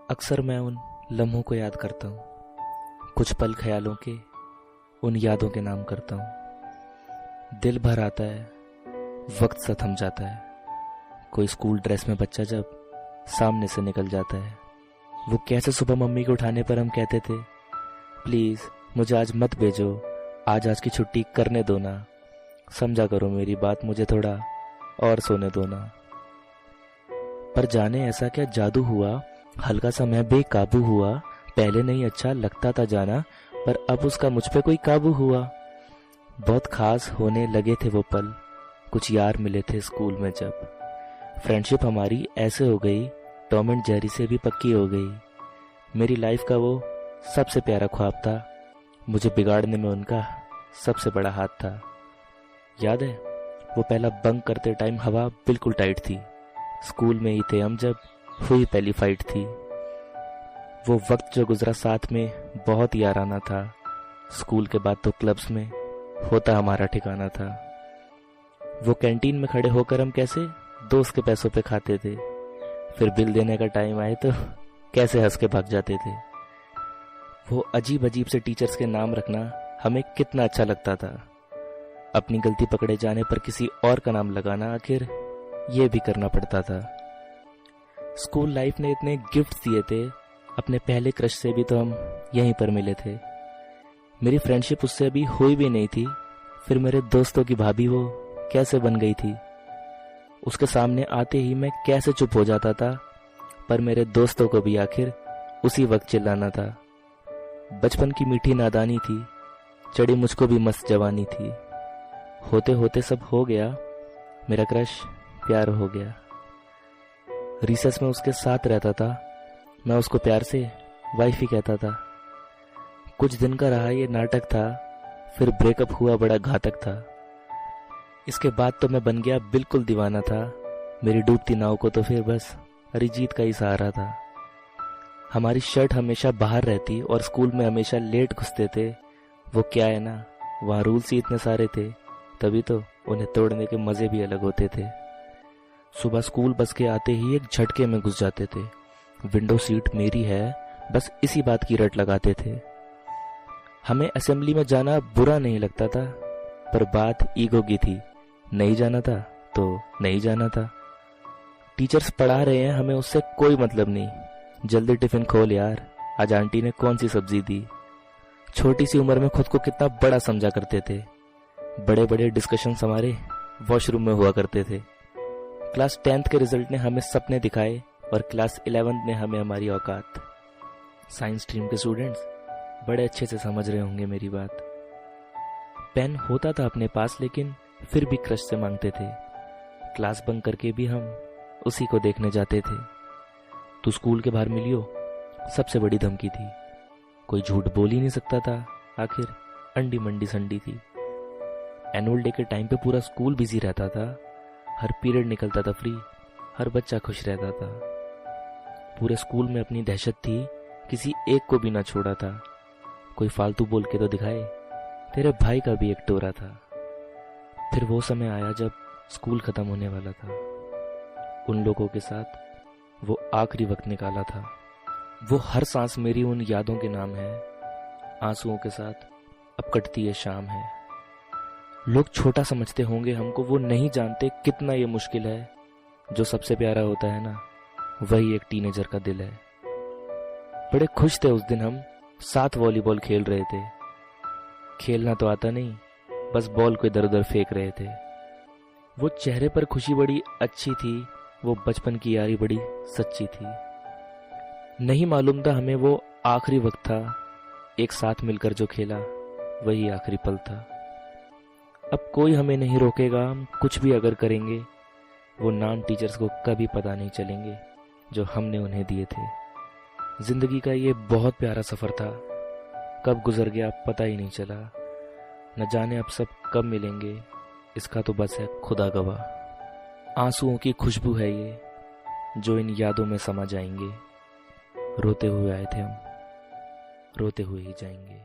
अक्सर मैं उन लम्हों को याद करता हूँ, कुछ पल ख्यालों के, उन यादों के नाम करता हूँ। दिल भर आता है, वक्त सा थम जाता है। कोई स्कूल ड्रेस में बच्चा जब सामने से निकल जाता है, वो कैसे सुबह मम्मी को उठाने पर हम कहते थे, प्लीज़ मुझे आज मत भेजो, आज की छुट्टी करने दो ना, समझा करो मेरी बात, मुझे थोड़ा और सोने दो ना। पर जाने ऐसा क्या जादू हुआ, हल्का सा मैं बेकाबू हुआ। पहले नहीं अच्छा लगता था जाना, पर अब उसका मुझ पे कोई काबू हुआ। बहुत खास होने लगे थे वो पल, कुछ यार मिले थे स्कूल में जब। फ्रेंडशिप हमारी ऐसे हो गई, टॉम एंड जेरी से भी पक्की हो गई। मेरी लाइफ का वो सबसे प्यारा ख्वाब था, मुझे बिगाड़ने में उनका सबसे बड़ा हाथ था। याद है वो पहला बंक करते टाइम हवा बिल्कुल टाइट थी, स्कूल में ही थे हम जब हुई पहली फाइट थी। वो वक्त जो गुजरा साथ में बहुत याराना था, स्कूल के बाद तो क्लब्स में होता हमारा ठिकाना था। वो कैंटीन में खड़े होकर हम कैसे दोस्त के पैसों पे खाते थे, फिर बिल देने का टाइम आए तो कैसे हंस के भाग जाते थे। वो अजीब अजीब से टीचर्स के नाम रखना हमें कितना अच्छा लगता था, अपनी गलती पकड़े जाने पर किसी और का नाम लगाना आखिर ये भी करना पड़ता था। स्कूल लाइफ ने इतने गिफ्ट दिए थे, अपने पहले क्रश से भी तो हम यहीं पर मिले थे। मेरी फ्रेंडशिप उससे अभी हुई भी नहीं थी, फिर मेरे दोस्तों की भाभी वो कैसे बन गई थी। उसके सामने आते ही मैं कैसे चुप हो जाता था, पर मेरे दोस्तों को भी आखिर उसी वक्त चिल्लाना था। बचपन की मीठी नादानी थी, चढ़ी मुझको भी मस्त जवानी थी। होते होते सब हो गया, मेरा क्रश प्यार हो गया। रिसेस में उसके साथ रहता था, मैं उसको प्यार से वाइफ ही कहता था। कुछ दिन का रहा ये नाटक था, फिर ब्रेकअप हुआ बड़ा घातक था। इसके बाद तो मैं बन गया बिल्कुल दीवाना था, मेरी डूबती नाव को तो फिर बस अरिजीत का ही सहारा था। हमारी शर्ट हमेशा बाहर रहती और स्कूल में हमेशा लेट घुसते थे। वो क्या है ना, वहाँ रूल्स ही इतने सारे थे, तभी तो उन्हें तोड़ने के मजे भी अलग होते थे। सुबह स्कूल बस के आते ही एक झटके में घुस जाते थे, विंडो सीट मेरी है, बस इसी बात की रट लगाते थे। हमें असेंबली में जाना बुरा नहीं लगता था, पर बात ईगो की थी, नहीं जाना था तो नहीं जाना था। टीचर्स पढ़ा रहे हैं, हमें उससे कोई मतलब नहीं, जल्दी टिफिन खोल यार, आज आंटी ने कौन सी सब्जी दी। छोटी सी उम्र में खुद को कितना बड़ा समझा करते थे। बड़े बड़े डिस्कशंस हमारे वॉशरूम में हुआ करते थे। क्लास 10th के रिजल्ट ने हमें सपने दिखाए और क्लास 11th ने हमें हमारी औकात। साइंस स्ट्रीम के स्टूडेंट्स बड़े अच्छे से समझ रहे होंगे मेरी बात। पेन होता था अपने पास, लेकिन फिर भी क्रश से मांगते थे। क्लास बंक करके भी हम उसी को देखने जाते थे। तू स्कूल के बाहर मिलियो सबसे बड़ी धमकी थी, कोई झूठ बोल ही नहीं सकता था, आखिर अंडी मंडी संडी थी। एनुअल डे के टाइम पे पूरा स्कूल बिजी रहता था, हर पीरियड निकलता था फ्री, हर बच्चा खुश रहता था। पूरे स्कूल में अपनी दहशत थी, किसी एक को भी ना छोड़ा था। कोई फालतू बोल के तो दिखाए, तेरे भाई का भी एक टोरा था। फिर वो समय आया जब स्कूल खत्म होने वाला था, उन लोगों के साथ वो आखिरी वक्त निकाला था। वो हर सांस मेरी उन यादों के नाम है, आंसुओं के साथ अब कटती है शाम है। लोग छोटा समझते होंगे हमको, वो नहीं जानते कितना ये मुश्किल है। जो सबसे प्यारा होता है ना, वही एक टीनेजर का दिल है। बड़े खुश थे उस दिन हम, साथ वॉलीबॉल खेल रहे थे। खेलना तो आता नहीं, बस बॉल को इधर उधर फेंक रहे थे। वो चेहरे पर खुशी बड़ी अच्छी थी, वो बचपन की यारी बड़ी सच्ची थी। नहीं मालूम था हमें वो आखिरी वक्त था, एक साथ मिलकर जो खेला वही आखिरी पल था। अब कोई हमें नहीं रोकेगा, हम कुछ भी अगर करेंगे, वो नाम टीचर्स को कभी पता नहीं चलेंगे जो हमने उन्हें दिए थे। जिंदगी का ये बहुत प्यारा सफर था, कब गुजर गया पता ही नहीं चला। न जाने अब सब कब मिलेंगे, इसका तो बस है खुदा गवाह। आंसुओं की खुशबू है ये, जो इन यादों में समा जाएंगे। रोते हुए आए थे हम, रोते हुए ही जाएंगे।